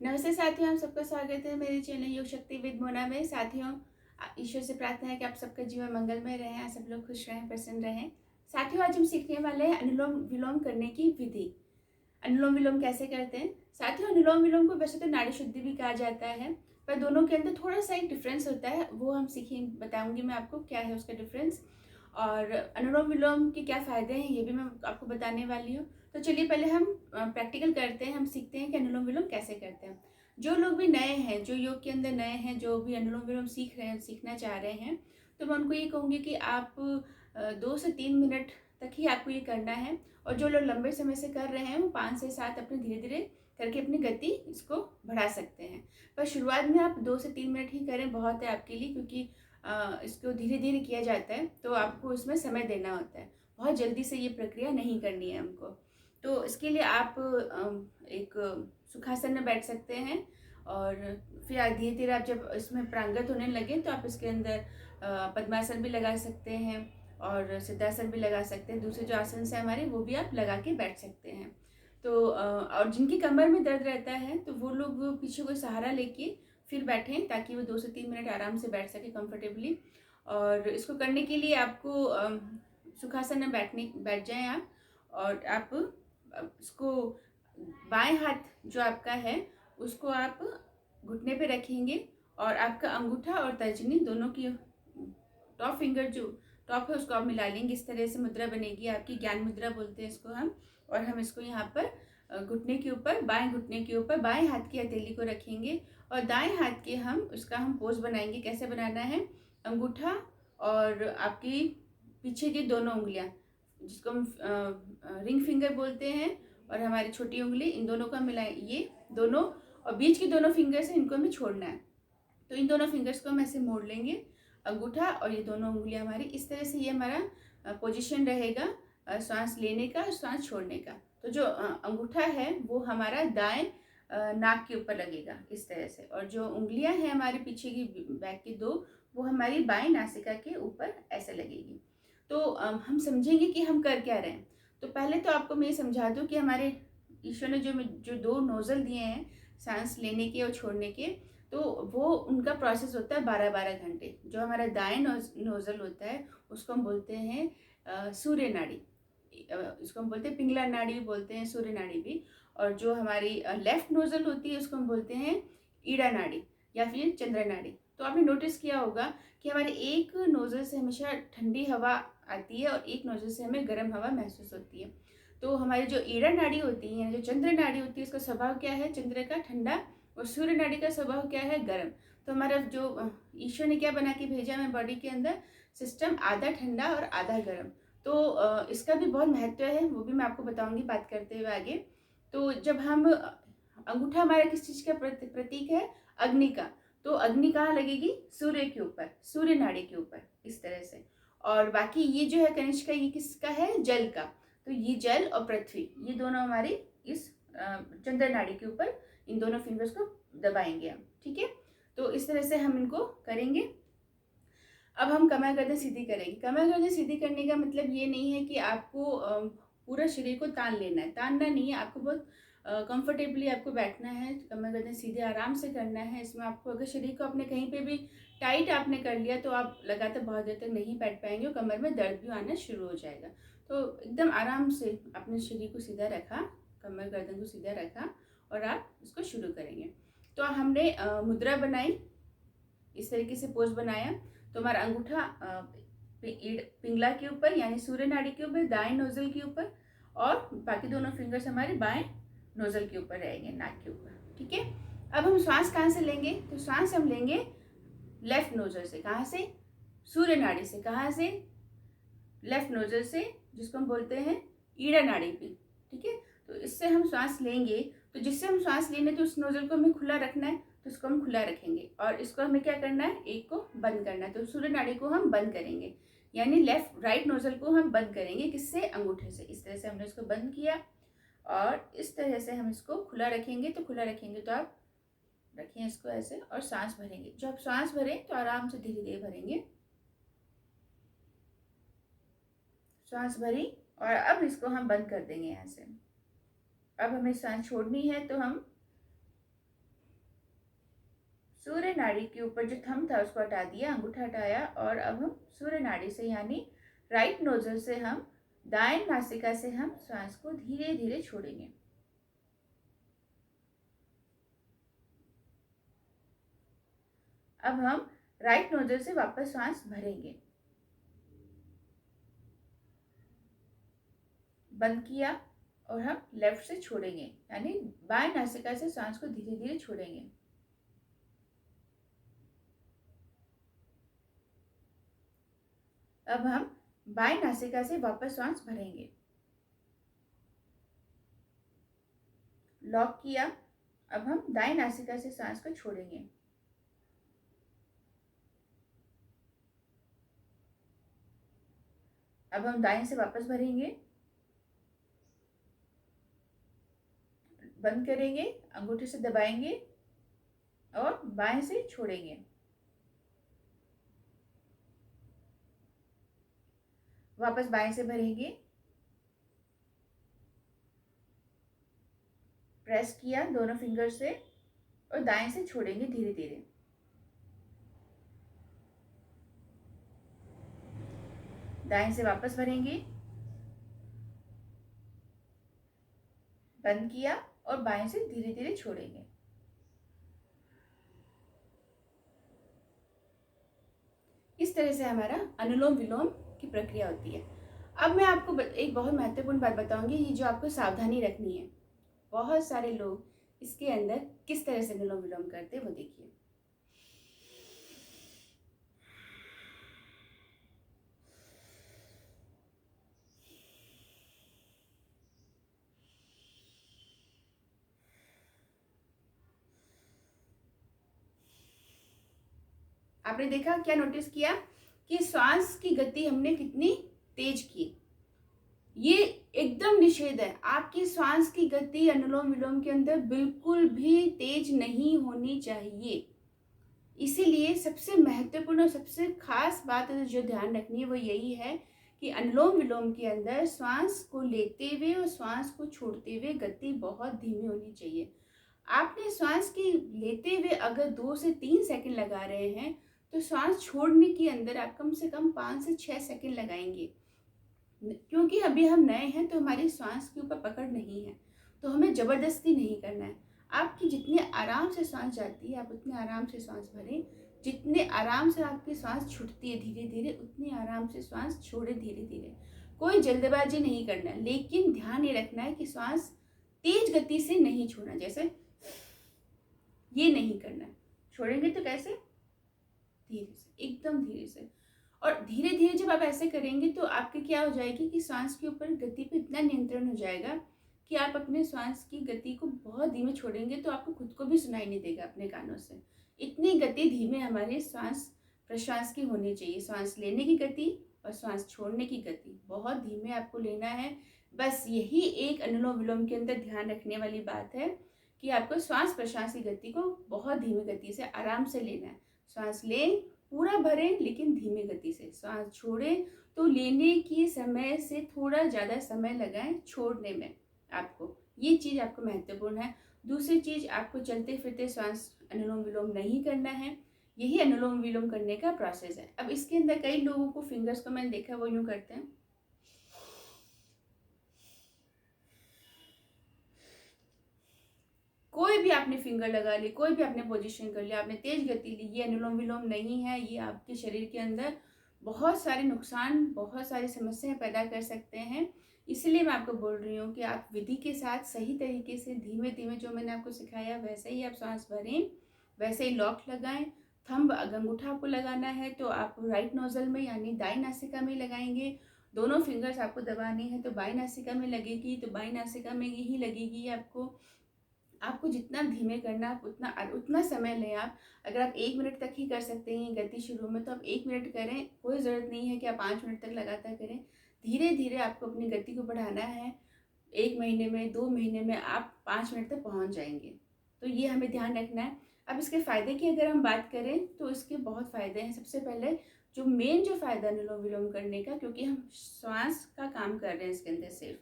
नमस्ते साथियों, आप सबका स्वागत है मेरे चैनल योग शक्ति विद मोना में। साथियों, ईश्वर से प्रार्थना है कि आप सबका जीवन मंगलमय रहे, आप सब लोग खुश रहें, प्रसन्न रहें। साथियों, आज हम सीखने वाले हैं अनुलोम विलोम करने की विधि। अनुलोम विलोम कैसे करते हैं? साथियों, अनुलोम विलोम को वैसे तो नाड़ी शुद्धि भी कहा जाता है, पर दोनों के अंदर थोड़ा सा एक डिफरेंस होता है। वो हम बताऊंगी मैं आपको क्या है उसका डिफरेंस, और अनुलोम विलोम के क्या फ़ायदे हैं ये भी मैं आपको बताने वाली हूँ। तो चलिए पहले हम प्रैक्टिकल करते हैं, हम सीखते हैं कि अनुलोम विलोम कैसे करते हैं। जो लोग भी नए हैं, जो योग के अंदर नए हैं, जो भी अनुलोम विलोम सीख रहे हैं, सीखना चाह रहे हैं, तो मैं उनको ये कहूँगी कि आप 2 से 3 मिनट तक ही आपको ये करना है। और जो लोग लंबे समय से कर रहे हैं वो 5 से 7 अपने धीरे धीरे करके अपनी गति इसको बढ़ा सकते हैं। पर शुरुआत में आप 2 से 3 मिनट ही करें, बहुत है आपके लिए, क्योंकि इसको धीरे धीरे किया जाता है तो आपको इसमें समय देना होता है। बहुत जल्दी से ये प्रक्रिया नहीं करनी है हमको। तो इसके लिए आप एक सुखासन में बैठ सकते हैं, और फिर धीरे धीरे आप जब इसमें प्रांगत होने लगे तो आप इसके अंदर पद्मासन भी लगा सकते हैं और सिद्धासन भी लगा सकते हैं। दूसरे जो आसन से हमारे वो भी आप लगा के बैठ सकते हैं। तो और जिनकी कमर में दर्द रहता है तो वो लोग पीछे कोई सहारा लेके फिर बैठें, ताकि वो 2 से 3 मिनट आराम से बैठ सके कंफर्टेबली। और इसको करने के लिए आपको सुखासन में बैठ जाएं आप, और आप इसको बाएं हाथ जो आपका है उसको आप घुटने पे रखेंगे, और आपका अंगूठा और तर्जनी दोनों की टॉप फिंगर जो टॉप है उसको आप मिला लेंगे। इस तरह से मुद्रा बनेगी आपकी, ज्ञान मुद्रा बोलते हैं इसको हम। और हम इसको यहाँ पर घुटने के ऊपर, बाएं घुटने के ऊपर बाएं हाथ की हथेली को रखेंगे, और दाएं हाथ के हम पोज बनाएंगे। कैसे बनाना है? अंगूठा और आपकी पीछे की दोनों उंगलियां, जिसको हम रिंग फिंगर बोलते हैं, और हमारी छोटी उंगली, इन दोनों को हम मिलाएं, ये दोनों, और बीच की दोनों फिंगर्स हैं, इनको हमें छोड़ना है। तो इन दोनों फिंगर्स को हम ऐसे मोड़ लेंगे, अंगूठा और ये दोनों उंगलियां हमारी। इस तरह से ये हमारा पोजीशन रहेगा सांस लेने का, सांस छोड़ने का। तो जो अंगूठा है वो हमारा दाएं नाक के ऊपर लगेगा इस तरह से, और जो उंगलियां हैं हमारे पीछे की बैक की दो, वो हमारी बाएं नासिका के ऊपर ऐसे लगेगी। तो हम समझेंगे कि हम कर क्या रहे हैं। तो पहले तो आपको मैं ये समझा दूं कि हमारे ईश्वर ने जो 2 नोजल दिए हैं सांस लेने के और छोड़ने के, तो वो उनका प्रोसेस होता है 12-12 घंटे। जो हमारा दाएं नोजल होता है उसको हम बोलते हैं सूर्य नाड़ी, इसको हम बोलते हैं पिंगला नाड़ी भी बोलते हैं, सूर्य नाड़ी भी। और जो हमारी लेफ्ट नोजल होती है उसको हम बोलते हैं ईड़ा नाड़ी या फिर चंद्र नाड़ी। तो आपने नोटिस किया होगा कि हमारे एक नोजल से हमेशा ठंडी हवा आती है और एक नोजल से हमें गर्म हवा महसूस होती है। तो हमारी जो ईड़ा नाड़ी होती है, जो चंद्र नाड़ी होती है, इसका स्वभाव क्या है? चंद्र का ठंडा, और सूर्य नाड़ी का स्वभाव क्या है? गर्म। तो हमारा जो ईश्वर ने क्या बना के भेजा हमें बॉडी के अंदर? सिस्टम आधा ठंडा और आधा गर्म। तो इसका भी बहुत महत्व है, वो भी मैं आपको बताऊंगी बात करते हुए आगे। तो जब हम अंगूठा हमारा किस चीज का प्रतीक है? अग्नि का। तो अग्नि कहाँ लगेगी? सूर्य के ऊपर, सूर्य नाड़ी के ऊपर, इस तरह से। और बाकी ये जो है कनिष्का, ये किसका है? जल का। तो ये जल और पृथ्वी, ये दोनों हमारी इस चंद्र नाड़ी के ऊपर, इन दोनों फिंगर्स को दबाएंगे हम, ठीक है? तो इस तरह से हम इनको करेंगे। अब हम कमर गर्दन सीधी करेंगे। कमर गर्दन सीधी करने का मतलब ये नहीं है कि आपको पूरा शरीर को तान लेना है, तानना नहीं है, आपको बहुत कंफर्टेबली आपको बैठना है, कमर गर्दन सीधे आराम से करना है। इसमें आपको अगर शरीर को अपने कहीं पे भी टाइट आपने कर लिया तो आप लगातार बहुत देर तक नहीं बैठ पाएंगे और कमर में दर्द भी आना शुरू हो जाएगा। तो एकदम आराम से अपने शरीर को सीधा रखा, कमर गर्दन को सीधा रखा, और आप इसको शुरू करेंगे। तो हमने मुद्रा बनाई, इस तरीके से पोज बनाया। तो हमारा अंगूठा पिंगला के ऊपर यानी सूर्य नाड़ी के ऊपर, दाएं नोजल के ऊपर, और बाकी दोनों फिंगर्स हमारे बाएं नोजल के ऊपर रहेंगे, नाक के ऊपर, ठीक है? अब हम श्वास कहाँ से लेंगे? तो श्वास हम लेंगे लेफ्ट नोजल से। कहाँ से? सूर्य नाड़ी से। कहाँ से? लेफ्ट नोजल से, जिसको हम बोलते हैं ईड़ा नाड़ी पे, ठीक है? तो इससे हम श्वास लेंगे। तो जिससे हम श्वास लेने, तो उस नोजल को हमें खुला रखना है, तो इसको हम खुला रखेंगे, और इसको हमें क्या करना है? एक को बंद करना है। तो सूर्य नाड़ी को हम बंद करेंगे, यानी लेफ्ट राइट नोजल को हम बंद करेंगे। किससे? अंगूठे से। इस तरह से हमने इसको बंद किया, और इस तरह से हम इसको खुला रखेंगे। तो खुला रखेंगे तो आप रखिए इसको ऐसे, और सांस भरेंगे। जब सांस भरें तो आराम से धीरे धीरे भरेंगे। सांस भरी, और अब इसको हम बंद कर देंगे यहाँ से। अब हमें सांस छोड़नी है, तो हम सूर्य नाड़ी के ऊपर जो थंब था उसको हटा दिया, अंगूठा हटाया, और अब हम सूर्य नाड़ी से यानी राइट नोजल से हम दाएं नासिका से हम श्वास को धीरे धीरे छोड़ेंगे। अब हम राइट नोजल से वापस सांस भरेंगे। बंद किया और हम लेफ्ट से छोड़ेंगे, यानी बाएं नासिका से सांस को धीरे धीरे छोड़ेंगे। अब हम बाएं नासिका से वापस सांस भरेंगे। लॉक किया। अब हम दाएं नासिका से सांस को छोड़ेंगे। अब हम दाएं से वापस भरेंगे, बंद करेंगे, अंगूठे से दबाएंगे और बाएं से छोड़ेंगे। वापस बाएं से भरेंगे, प्रेस किया दोनों फिंगर से और दाएं से छोड़ेंगे धीरे धीरे। दाएं से वापस भरेंगे, बंद किया और बाएं से धीरे धीरे छोड़ेंगे। इस तरह से हमारा अनुलोम विलोम की प्रक्रिया होती है। अब मैं आपको एक बहुत महत्वपूर्ण बात बताऊंगी, ये जो आपको सावधानी रखनी है। बहुत सारे लोग इसके अंदर किस तरह से अनुलोम विलोम करते हैं वो देखिए। आपने देखा, क्या नोटिस किया कि श्वास की गति हमने कितनी तेज की। ये एकदम निषेध है, आपकी श्वास की गति अनुलोम विलोम के अंदर बिल्कुल भी तेज नहीं होनी चाहिए। इसीलिए सबसे महत्वपूर्ण और सबसे खास बात जो ध्यान रखनी है वो यही है कि अनुलोम विलोम के अंदर श्वास को लेते हुए और श्वास को छोड़ते हुए गति बहुत धीमी होनी चाहिए। आपने श्वास की लेते हुए अगर 2 से 3 सेकंड लगा रहे हैं तो श्वास छोड़ने के अंदर आप कम से कम 5 से 6 सेकंड लगाएंगे, क्योंकि अभी हम नए हैं तो हमारी श्वास के ऊपर पकड़ नहीं है, तो हमें ज़बरदस्ती नहीं करना है। आपकी जितने आराम से सांस जाती है आप उतने आराम से सांस भरें, जितने आराम से आपकी सांस छूटती है धीरे धीरे उतनी आराम से सांस छोड़े धीरे धीरे। कोई जल्दबाजी नहीं करना है, लेकिन ध्यान ये रखना है कि सांस तेज गति से नहीं छोड़ना, जैसे ये नहीं करना है। छोड़ेंगे तो कैसे, धीरे से, एकदम धीरे से। और धीरे धीरे जब आप ऐसे करेंगे तो आपके क्या हो जाएगी कि सांस के ऊपर गति पे इतना नियंत्रण हो जाएगा कि आप अपने सांस की गति को बहुत धीमे छोड़ेंगे तो आपको खुद को भी सुनाई नहीं देगा अपने कानों से। इतनी गति धीमे हमारे श्वास प्रश्वास की होनी चाहिए। सांस लेने की गति और सांस छोड़ने की गति बहुत धीमे आपको लेना है। बस यही एक अनुलोम विलोम के अंदर ध्यान रखने वाली बात है कि आपको श्वास प्रश्वास की गति को बहुत धीमी गति से आराम से लेना है। श्वास लें, पूरा भरें, लेकिन धीमी गति से। श्वास छोड़ें तो लेने की समय से थोड़ा ज़्यादा समय लगाएं छोड़ने में। आपको ये चीज़ आपको महत्वपूर्ण है। दूसरी चीज़, आपको चलते फिरते श्वास अनुलोम विलोम नहीं करना है। यही अनुलोम विलोम करने का प्रोसेस है। अब इसके अंदर कई लोगों को फिंगर्स को मैंने देखा वो यूँ करते हैं, कोई भी आपने फिंगर लगा ली, कोई भी आपने पोजीशन कर लिया, आपने तेज गति ली, ये अनुलोम विलोम नहीं है। ये आपके शरीर के अंदर बहुत सारे नुकसान, बहुत सारी समस्याएं पैदा कर सकते हैं। इसलिए मैं आपको बोल रही हूँ कि आप विधि के साथ सही तरीके से धीमे धीमे जो मैंने आपको सिखाया वैसे ही आप सांस भरें, वैसे ही लॉक लगाएं। थंब अंगूठा आपको लगाना है तो आप राइट नोजल में यानी दाई नासिका में लगाएंगे। दोनों फिंगर्स आपको दबानी है तो बाई नासिका में लगेगी, तो बाई नासिका में ही लगेगी आपको। आपको जितना धीमे करना आप उतना समय लें। आप अगर आप 1 मिनट तक ही कर सकते हैं गति शुरू में तो आप 1 मिनट करें, कोई ज़रूरत नहीं है कि आप 5 मिनट तक लगातार करें। धीरे धीरे आपको अपनी गति को बढ़ाना है। 1 महीने में, 2 महीने में आप 5 मिनट तक पहुंच जाएंगे। तो ये हमें ध्यान रखना है। अब इसके फ़ायदे की अगर हम बात करें तो इसके बहुत फ़ायदे हैं। सबसे पहले जो मेन जो फ़ायदा अनुलोम विलोम करने का, क्योंकि हम श्वास का काम कर रहे हैं इसके अंदर सिर्फ,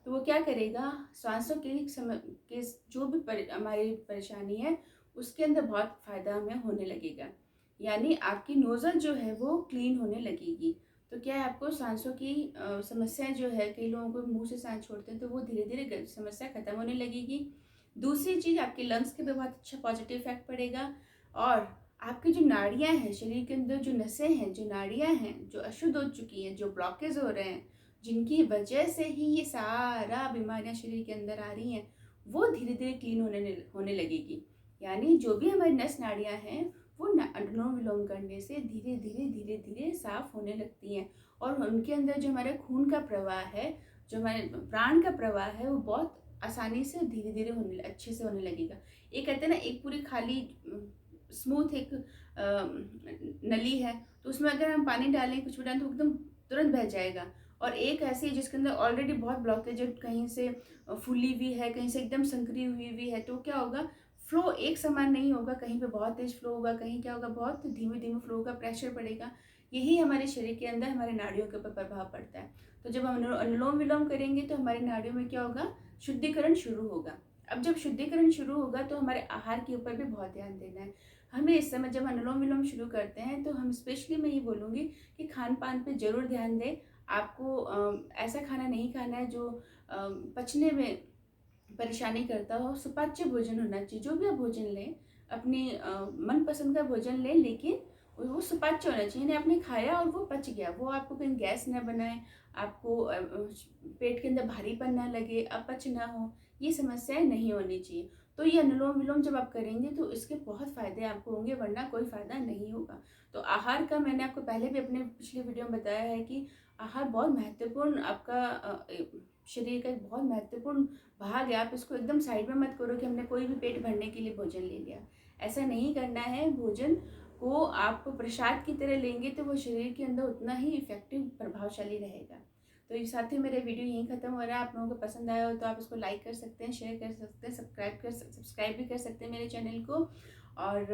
तो वो क्या करेगा, सांसों के समय के जो भी हमारी परेशानी है उसके अंदर बहुत फ़ायदा हमें होने लगेगा। यानी आपकी नोज़ल जो है वो क्लीन होने लगेगी। तो क्या है, आपको सांसों की समस्याएँ जो है, कई लोगों को मुँह से साँस छोड़ते हैं तो वो धीरे-धीरे समस्या ख़त्म होने लगेगी। दूसरी चीज़, आपके लंग्स के पे बहुत अच्छा पॉजिटिव इफ़ेक्ट पड़ेगा। और आपकी जो नाड़ियाँ हैं, शरीर के अंदर जो नसें हैं, जो नाड़ियाँ हैं, जो अशुद्ध हो चुकी हैं, जो ब्लॉकेज हो रहे हैं, जिनकी वजह से ही ये सारा बीमारियाँ शरीर के अंदर आ रही हैं, वो धीरे-धीरे क्लीन होने लगेगी। यानी जो भी हमारी नस नाड़ियाँ हैं, वो अनुलोम-विलोम करने से धीरे-धीरे, धीरे-धीरे साफ़ होने लगती हैं। और उनके अंदर जो हमारे खून का प्रवाह है, जो हमारे प्राण का प्रवाह है, वो बहुत आसानी से धीरे-धीरे अच्छे से होने लगेगा। एक कहते हैं ना, एक पूरी खाली स्मूथ एक नली है, तो उसमें अगर हम पानी डालें, कुछ भी डालें, तो एकदम तुरंत बह जाएगा। और एक ऐसी है जिसके अंदर ऑलरेडी बहुत ब्लॉकेज है, कहीं से फूली हुई है, कहीं से एकदम संकरी हुई है, तो क्या होगा, फ्लो एक समान नहीं होगा, कहीं पे बहुत तेज फ्लो होगा, कहीं क्या होगा, बहुत धीमे-धीमे फ्लो होगा, प्रेशर पड़ेगा। यही हमारे शरीर के अंदर हमारे नाड़ियों के ऊपर प्रभाव पड़ता है। तो जब हम अनुलोम-विलोम करेंगे तो हमारी नाड़ियों में क्या होगा, शुद्धिकरण शुरू होगा। अब जब शुद्धिकरण शुरू होगा तो हमारे आहार के ऊपर भी बहुत ध्यान देना है। हमें इस समय जब अनुलोम-विलोम शुरू करते हैं तो हम स्पेशली मैं ये बोलूँगी कि खान-पान पे ज़रूर ध्यान दें। आपको ऐसा खाना नहीं खाना है जो पचने में परेशानी करता हो। सुपाच्य भोजन होना चाहिए। जो भी आप भोजन लें, अपनी मनपसंद का भोजन लें, लेकिन वो सुपाच्य होना चाहिए। यानी आपने खाया और वो पच गया, वो आपको कहीं गैस ना बनाए, आपको पेट के अंदर भारीपन ना लगे, अपच ना हो, ये समस्याएं नहीं होनी चाहिए। तो ये अनुलोम-विलोम जब आप करेंगे तो इसके बहुत फ़ायदे आपको होंगे, वरना कोई फ़ायदा नहीं होगा। तो आहार का मैंने आपको पहले भी अपने पिछले वीडियो में बताया है कि आहार बहुत महत्वपूर्ण, आपका शरीर का एक बहुत महत्वपूर्ण भाग है। आप इसको एकदम साइड में मत करो कि हमने कोई भी पेट भरने के लिए भोजन ले लिया। ऐसा नहीं करना है। भोजन को आप प्रसाद की तरह लेंगे तो वो शरीर के अंदर उतना ही इफ़ेक्टिव, प्रभावशाली रहेगा। तो ये साथ ही मेरा वीडियो यहीं ख़त्म हो रहा है। आप लोगों को पसंद आया हो तो आप इसको लाइक कर सकते हैं, शेयर कर सकते हैं, सब्सक्राइब भी कर सकते हैं मेरे चैनल को। और